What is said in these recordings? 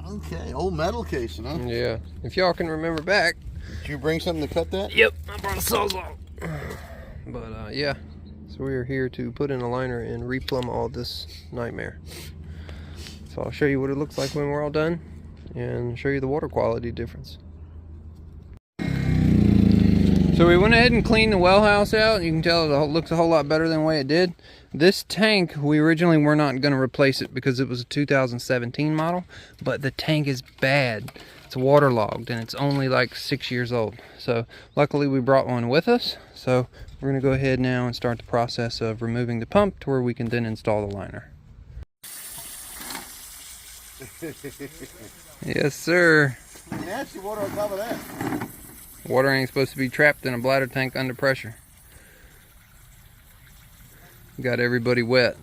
Okay, old metal casing, huh? Yeah. If y'all can remember back. Did you bring something to cut that? Yep, I brought a sawzall. But yeah, so we are here to put in a liner and replumb all this nightmare. So I'll show you what it looks like when we're all done and show you the water quality difference. So we went ahead and cleaned the well house out. You can tell it looks a whole lot better than the way it did. This tank, we originally were not going to replace it because it was a 2017 model, but the tank is bad. It's waterlogged and it's only like 6 years old. So luckily we brought one with us. So we're going to go ahead now and start the process of removing the pump to where we can then install the liner. Yes, sir. Nasty water on top of that. Water ain't supposed to be trapped in a bladder tank under pressure. Got everybody wet.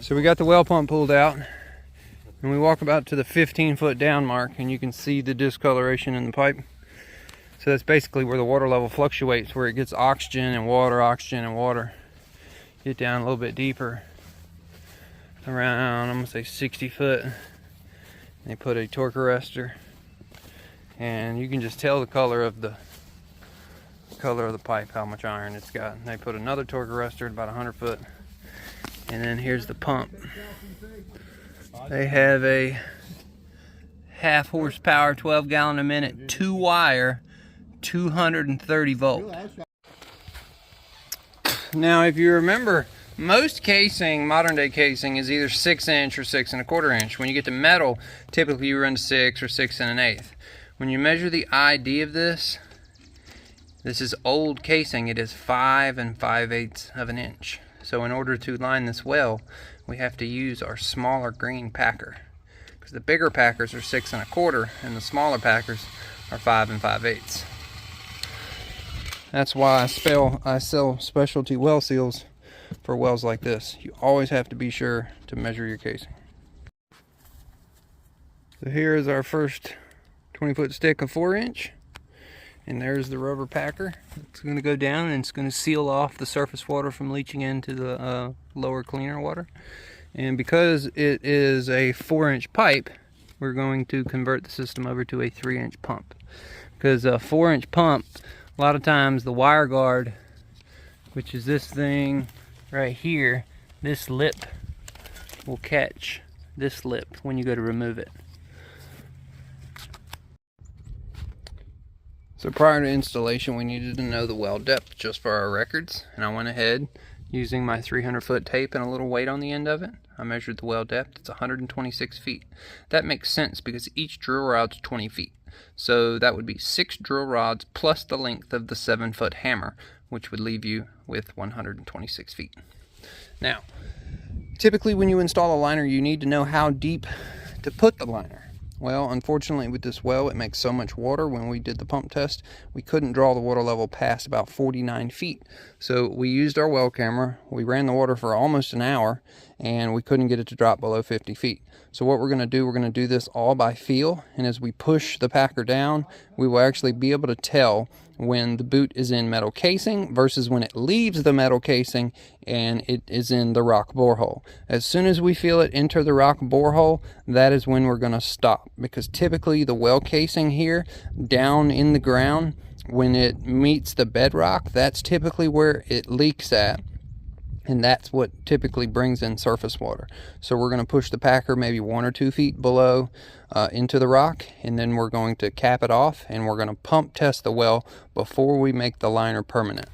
So we got the well pump pulled out and we walk about to the 15-foot down mark and you can see the discoloration in the pipe. So that's basically where the water level fluctuates, where it gets oxygen and water. Get down a little bit deeper, around, I'm gonna say 60 foot. They put a torque arrestor and you can just tell the color of the pipe, how much iron it's got. And they put another torque arrestor at about 100 foot. And then here's the pump. They have a half horsepower, 12 gallon a minute, 2-wire, 230 volt. Now, if you remember, most casing, modern day casing, is either 6-inch or 6 1/4 inch. When you get to metal, typically you run 6 or 6 1/8. When you measure the ID of this is old casing. It is 5 5/8 of an inch. So in order to line this well, we have to use our smaller green packer, because the bigger packers are 6 1/4 and the smaller packers are 5 5/8. That's why I sell specialty well seals for wells like this. You always have to be sure to measure your casing. So here is our first 20-foot stick of 4-inch. And there's the rubber packer. It's going to go down and it's going to seal off the surface water from leaching into the lower cleaner water. And because it is a 4-inch pipe, we're going to convert the system over to a 3-inch pump. Because a 4-inch pump, a lot of times the wire guard, which is this thing right here, this lip will catch this lip when you go to remove it. So prior to installation, we needed to know the well depth just for our records, and I went ahead using my 300-foot tape and a little weight on the end of it. I measured the well depth. It's 126 feet. That makes sense because each drill rod's 20 feet. So that would be 6 drill rods plus the length of the 7-foot hammer, which would leave you with 126 feet. Now, typically when you install a liner, you need to know how deep to put the liner. Well, unfortunately with this well, it makes so much water. When we did the pump test, we couldn't draw the water level past about 49 feet. So we used our well camera, we ran the water for almost an hour, and we couldn't get it to drop below 50 feet. So what we're going to do this all by feel, and as we push the packer down, we will actually be able to tell when the boot is in metal casing versus when it leaves the metal casing and it is in the rock borehole. As soon as we feel it enter the rock borehole, that is when we're going to stop, because typically the well casing here down in the ground, when it meets the bedrock, that's typically where it leaks at. And that's what typically brings in surface water. So we're going to push the packer maybe 1 or 2 feet below into the rock, and then we're going to cap it off, and we're going to pump test the well before we make the liner permanent.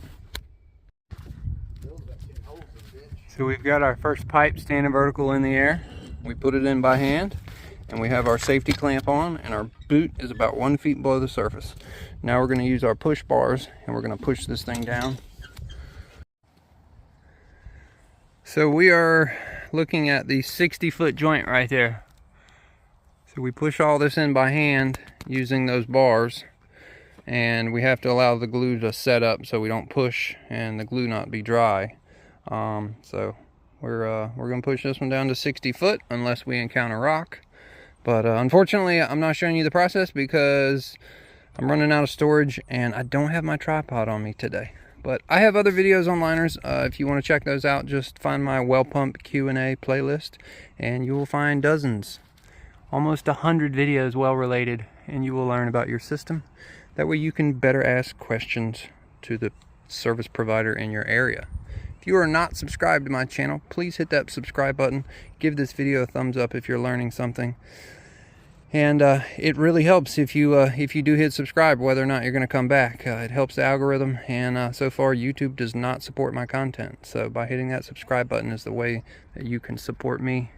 So we've got our first pipe standing vertical in the air. We put it in by hand, and we have our safety clamp on, and our boot is about 1 foot below the surface. Now we're going to use our push bars, and we're going to push this thing down. So we are looking at the 60-foot joint right there. So we push all this in by hand using those bars, and we have to allow the glue to set up so we don't push and the glue not be dry. So we're going to push this one down to 60 foot unless we encounter rock. But unfortunately, I'm not showing you the process because I'm running out of storage and I don't have my tripod on me today. But I have other videos on liners. If you want to check those out, just find my well pump Q&A playlist, and you will find dozens, almost 100 videos well related, and you will learn about your system. That way you can better ask questions to the service provider in your area. If you are not subscribed to my channel, please hit that subscribe button. Give this video a thumbs up if you're learning something. And it really helps if you do hit subscribe, whether or not you're going to come back. It helps the algorithm, and so far YouTube does not support my content. So by hitting that subscribe button is the way that you can support me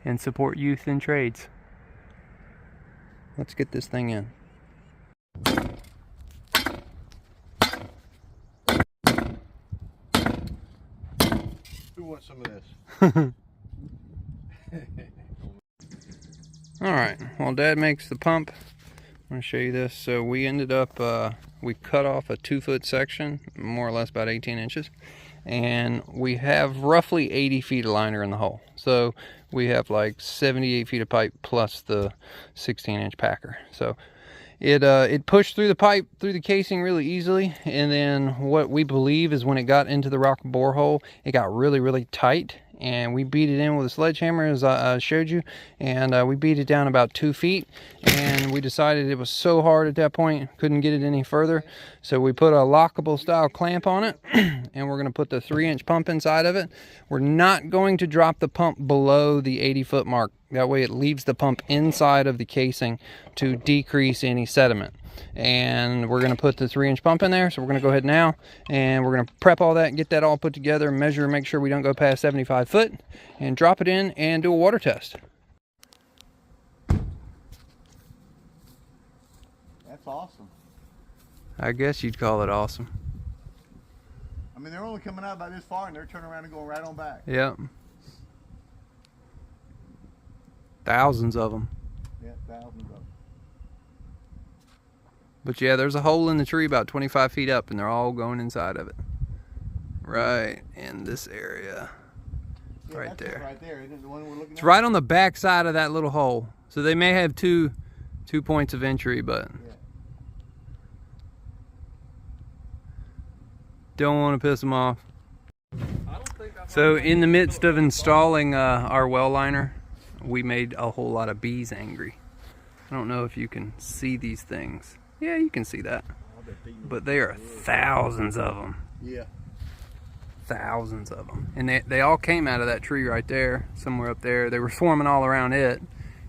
and support youth in trades. Let's get this thing in. Who wants some of this? Alright, while Dad makes the pump, I'm going to show you this. So we ended up, we cut off a 2-foot section, more or less about 18 inches. And we have roughly 80 feet of liner in the hole. So we have like 78 feet of pipe plus the 16-inch packer. So it pushed through the pipe, through the casing really easily. And then what we believe is when it got into the rock borehole, it got really, really tight. And we beat it in with a sledgehammer, as I showed you, and we beat it down about 2 feet, and we decided it was so hard at that point, couldn't get it any further, so we put a lockable style clamp on it, and we're going to put the 3-inch pump inside of it. We're not going to drop the pump below the 80-foot mark. That way it leaves the pump inside of the casing to decrease any sediment. And we're going to put the 3-inch pump in there, so we're going to go ahead now and we're going to prep all that and get that all put together, measure, make sure we don't go past 75 foot, and drop it in and do a water test. That's awesome. I guess you'd call it awesome. I mean, they're only coming out about this far and they're turning around and going right on back. Yep. Thousands of them. Yeah, thousands of them. But yeah, there's a hole in the tree about 25 feet up, and they're all going inside of it. Right in this area. Yeah, Right there. Right there, isn't it? The one we're looking at? It's right on the back side of that little hole. So they may have two points of entry, but yeah. Don't want to piss them off. So in the midst of installing our well liner, we made a whole lot of bees angry. I don't know if you can see these things. Yeah, you can see that. But there are thousands of them. Yeah. Thousands of them. And they all came out of that tree right there, somewhere up there. They were swarming all around it.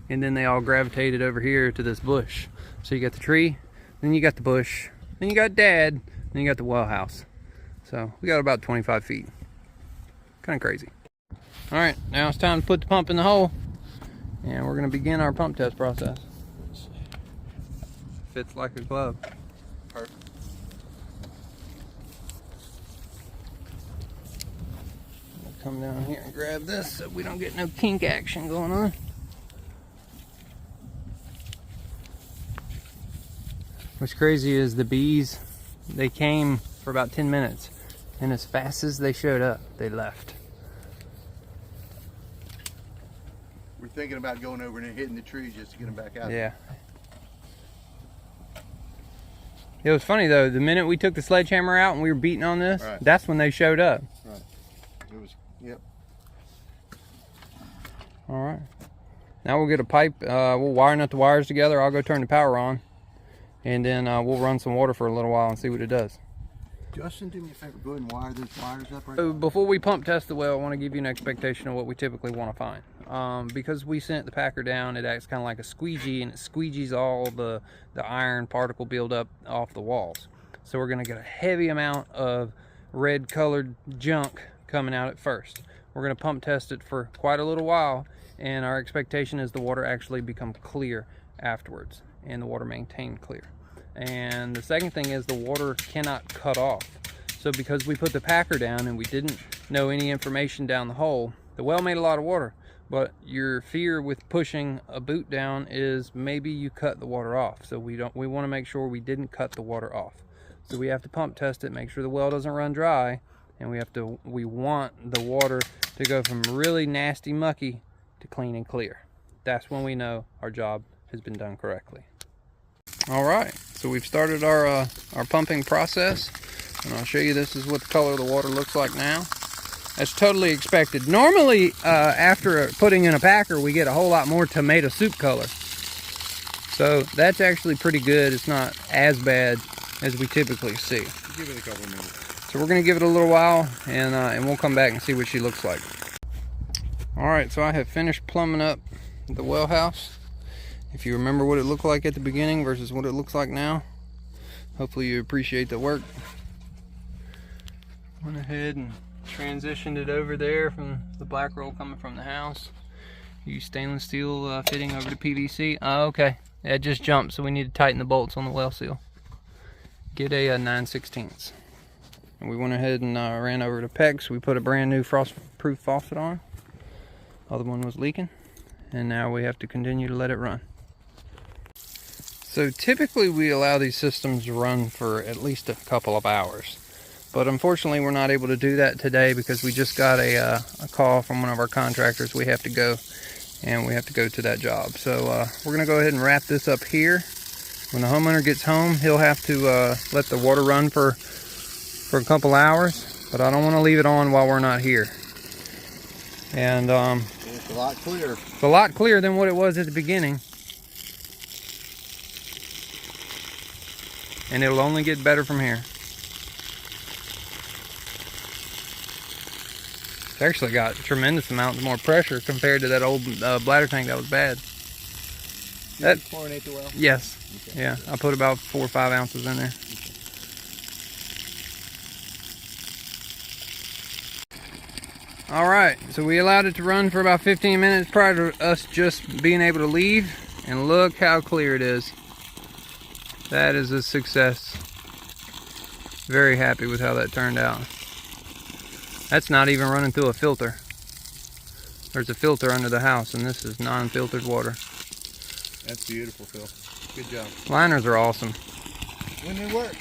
And then they all gravitated over here to this bush. So you got the tree, then you got the bush, then you got Dad, then you got the well house. So we got about 25 feet. Kind of crazy. All right, now it's time to put the pump in the hole. And we're gonna begin our pump test process. Fits like a glove. Perfect. I'll come down here and grab this so we don't get no kink action going on. What's crazy is the bees, they came for about 10 minutes, and as fast as they showed up, they left. We're thinking about going over and hitting the trees just to get them back out. Yeah. It was funny though, the minute we took the sledgehammer out and we were beating on this, right, that's when they showed up. Right. It was, yep. All right. Now we'll get a pipe, we'll wire nut the wires together, I'll go turn the power on, and then we'll run some water for a little while and see what it does. Justin, do me a favor, go ahead and wire those wires up right So now. before we pump test the well, I want to give you an expectation of what we typically want to find. Because we sent the packer down, it acts kind of like a squeegee, and it squeegees all the iron particle buildup off the walls. So we're going to get a heavy amount of red colored junk coming out at first. We're going to pump test it for quite a little while, and our expectation is the water actually become clear afterwards, and the water maintain clear. And the second thing is the water cannot cut off. So because we put the packer down and we didn't know any information down the hole, the well made a lot of water, but your fear with pushing a boot down is maybe you cut the water off. So we want to make sure we didn't cut the water off. So we have to pump test it, make sure the well doesn't run dry, and we want the water to go from really nasty mucky to clean and clear. That's when we know our job has been done correctly. All right, so we've started our pumping process. And I'll show you, this is what the color of the water looks like now. That's totally expected. Normally, after putting in a packer, we get a whole lot more tomato soup color. So that's actually pretty good. It's not as bad as we typically see. Give it a couple minutes. So we're going to give it a little while, and we'll come back and see what she looks like. Alright, so I have finished plumbing up the well house. If you remember what it looked like at the beginning versus what it looks like now, hopefully you appreciate the work. Went ahead and transitioned it over there from the black roll coming from the house. Use stainless steel fitting over to PVC. Oh, okay. It just jumped, so we need to tighten the bolts on the well seal. Get a 9/16. And we went ahead and ran over to PEX. We put a brand new frost-proof faucet on. Other one was leaking, and now we have to continue to let it run. So typically we allow these systems to run for at least a couple of hours. But unfortunately we're not able to do that today because we just got a call from one of our contractors. We have to go, and we have to go to that job. So we're going to go ahead and wrap this up here. When the homeowner gets home, he'll have to let the water run for a couple hours, but I don't want to leave it on while we're not here. And it's a lot clearer. It's a lot clearer than what it was at the beginning. And it'll only get better from here. It's actually got tremendous amounts more pressure compared to that old bladder tank that was bad. Did you chlorinate the well? Yes. Okay. Yeah, I put about 4 or 5 ounces in there. All right, so we allowed it to run for about 15 minutes prior to us just being able to leave, and look how clear it is. That is a success. Very happy with how that turned out. That's not even running through a filter. There's a filter under the house, and this is non-filtered water. That's beautiful, Phil. Good job. Liners are awesome. When they work.